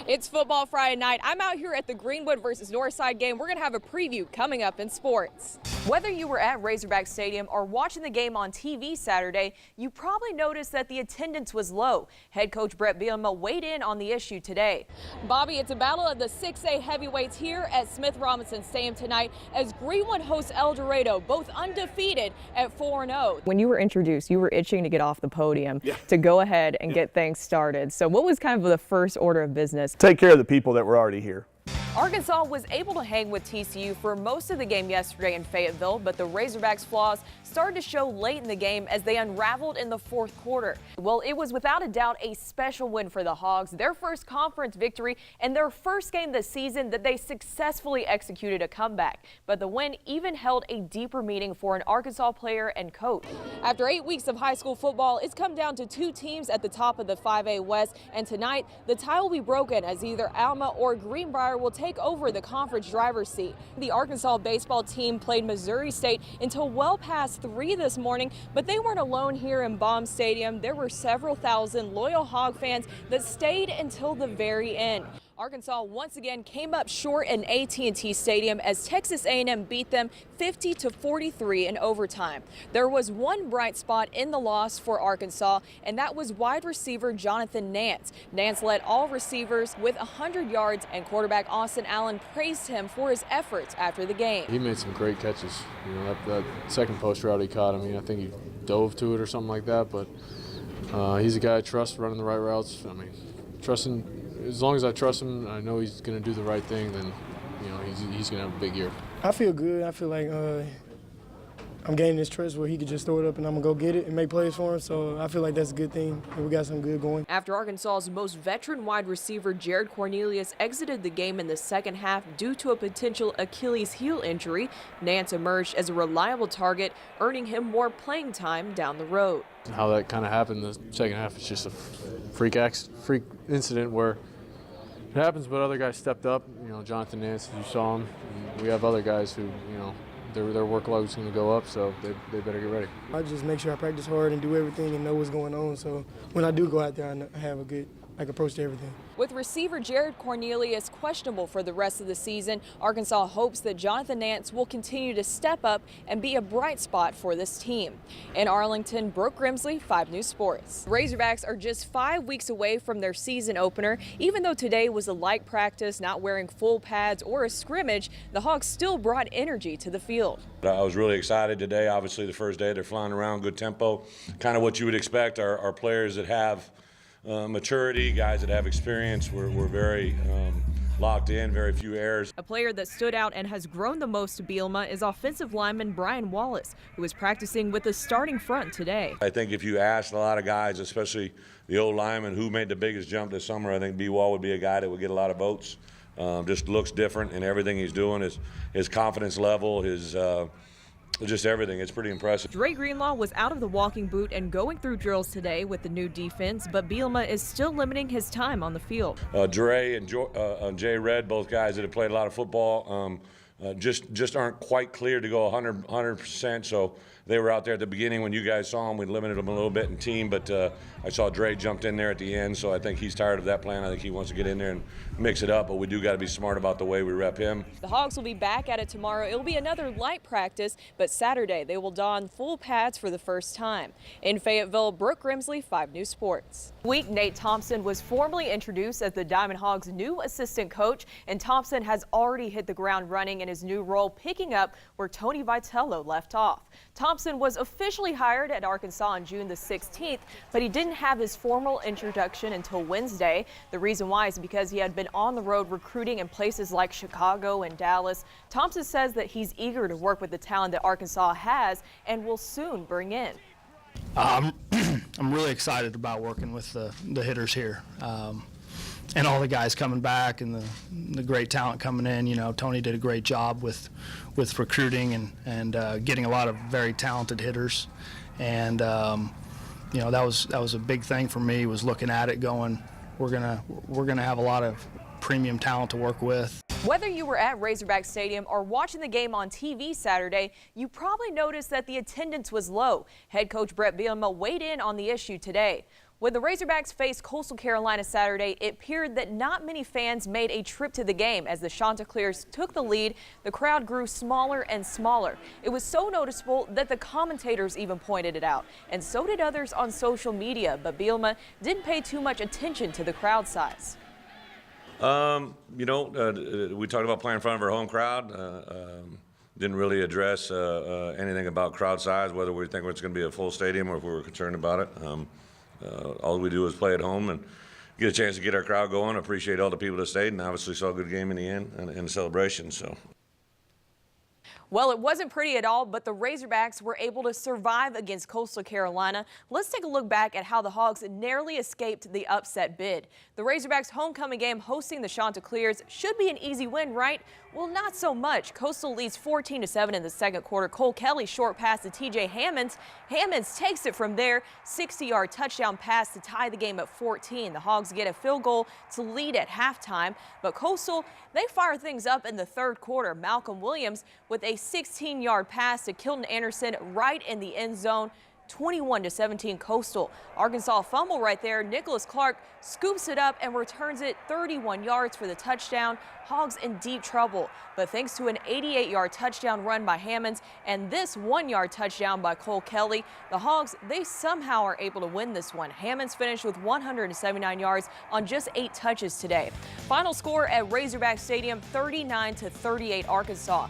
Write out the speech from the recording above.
It's Football Friday night. I'm out here at the Greenwood versus Northside game. We're going to have a preview coming up in sports. Whether you were at Razorback Stadium or watching the game on TV Saturday, you probably noticed that the attendance was low. Head coach Brett Bielema weighed in on the issue today. Bobby, it's a battle of the 6A heavyweights here at Smith Robinson Stadium tonight as Greenwood hosts El Dorado, both undefeated at 4-0. When you were introduced, you were itching to get off the podium to go ahead and get things started. So what was kind of the first order of business? Take care of the people that were already here. Arkansas was able to hang with TCU for most of the game yesterday in Fayetteville, but the Razorbacks' flaws started to show late in the game as they unraveled in the fourth quarter. Well, it was without a doubt a special win for the Hogs, their first conference victory and their first game this season that they successfully executed a comeback. But the win even held a deeper meaning for an Arkansas player and coach. After 8 weeks of high school football, it's come down to two teams at the top of the 5A West, and tonight the tie will be broken as either Alma or Greenbrier will take over the conference driver's seat. The Arkansas baseball team played Missouri State until well past 3 this morning, but they weren't alone here in Baum Stadium. There were several thousand loyal Hog fans that stayed until the very end. Arkansas once again came up short in AT&T Stadium as Texas A&M beat them 50-43 in overtime. There was one bright spot in the loss for Arkansas, and that was wide receiver Jonathan Nance. Nance led all receivers with 100 yards, and quarterback Austin Allen praised him for his efforts after the game. He made some great catches. You know, that second post route he caught, I mean, I think he dove to it or something like that, but he's a guy I trust running the right routes. I mean, trusting. As long as I trust him, I know he's going to do the right thing, then, you know, he's going to have a big year. I feel good. I feel like I'm gaining this trust where he could just throw it up and I'm going to go get it and make plays for him. So I feel like that's a good thing. We got something good going. After Arkansas's most veteran wide receiver, Jared Cornelius, exited the game in the second half due to a potential Achilles heel injury, Nance emerged as a reliable target, earning him more playing time down the road. How that kind of happened in the second half is just a freak incident where it happens, but other guys stepped up. You know, Jonathan Nance, you saw him. And we have other guys who, you know, their workload is going to go up, so they better get ready. I just make sure I practice hard and do everything and know what's going on. So when I do go out there, I have a good approach to everything. With receiver Jared Cornelius questionable for the rest of the season, Arkansas hopes that Jonathan Nance will continue to step up and be a bright spot for this team. In Arlington, Brooke, Grimsley, 5 News Sports. Razorbacks are just 5 weeks away from their season opener. Even though today was a light practice, not wearing full pads or a scrimmage, the Hogs still brought energy to the field. I was really excited today. Obviously, the first day they're flying around, good tempo, kind of what you would expect. Our players that have maturity, guys that have experience, we're very locked in, very few errors. A player that stood out and has grown the most to Bielema is offensive lineman Brian Wallace, who is practicing with the starting front today. I think if you asked a lot of guys, especially the old linemen, who made the biggest jump this summer, I think B-Wall would be a guy that would get a lot of votes. Just looks different in everything he's doing, his confidence level, his just everything. It's pretty impressive. Dre Greenlaw was out of the walking boot and going through drills today with the new defense, but Bielema is still limiting his time on the field. Dre and Jay Red, both guys that have played a lot of football, just aren't quite clear to go 100%. So they were out there at the beginning when you guys saw them. We limited them a little bit in team, but I saw Dre jumped in there at the end, so I think he's tired of that plan. I think he wants to get in there and mix it up, but we do got to be smart about the way we rep him. The Hogs will be back at it tomorrow. It'll be another light practice, but Saturday they will don full pads for the first time. In Fayetteville, Brooke, Grimsley, 5 News Sports. Week Nate Thompson was formally introduced as the Diamond Hogs' new assistant coach, and Thompson has already hit the ground running in his new role, picking up where Tony Vitello left off. Thompson was officially hired at Arkansas on June the 16th, but he didn't have his formal introduction until Wednesday. The reason why is because he had been on the road recruiting in places like Chicago and Dallas. Thompson says that he's eager to work with the talent that Arkansas has and will soon bring in. I'm really excited about working with the hitters here. And all the guys coming back and the great talent coming in. You know, Tony did a great job with recruiting and getting a lot of very talented hitters. And you know, that was a big thing for me, was looking at it going, we're gonna have a lot of premium talent to work with. Whether you were at Razorback Stadium or watching the game on TV Saturday, you probably noticed that the attendance was low. Head coach Brett Bielema weighed in on the issue today. When the Razorbacks faced Coastal Carolina Saturday, it appeared that not many fans made a trip to the game. As the Chanticleers took the lead, the crowd grew smaller and smaller. It was so noticeable that the commentators even pointed it out, and so did others on social media. But Bielema didn't pay too much attention to the crowd size. We talked about playing in front of our home crowd. Didn't really address anything about crowd size, whether we think it's going to be a full stadium or if we were concerned about it. All we do is play at home and get a chance to get our crowd going. Appreciate all the people that stayed, and obviously saw a good game in the end and the celebration. So. Well, it wasn't pretty at all, but the Razorbacks were able to survive against Coastal Carolina. Let's take a look back at how the Hogs narrowly escaped the upset bid. The Razorbacks' homecoming game hosting the Chanticleers should be an easy win, right? Well, not so much. Coastal leads 14-7 in the second quarter. Cole Kelly's short pass to TJ Hammonds. Hammonds takes it from there. 60-yard touchdown pass to tie the game at 14. The Hogs get a field goal to lead at halftime, but Coastal, they fire things up in the third quarter. Malcolm Williams with a 16-yard pass to Kilton Anderson right in the end zone. 21-17 Coastal. Arkansas fumble right there. Nicholas Clark scoops it up and returns it 31 yards for the touchdown. Hogs in deep trouble, but thanks to an 88-yard touchdown run by Hammonds and this 1-yard touchdown by Cole Kelly, the Hogs, they somehow are able to win this one. Hammonds finished with 179 yards on just 8 touches today. Final score at Razorback Stadium, 39-38 Arkansas.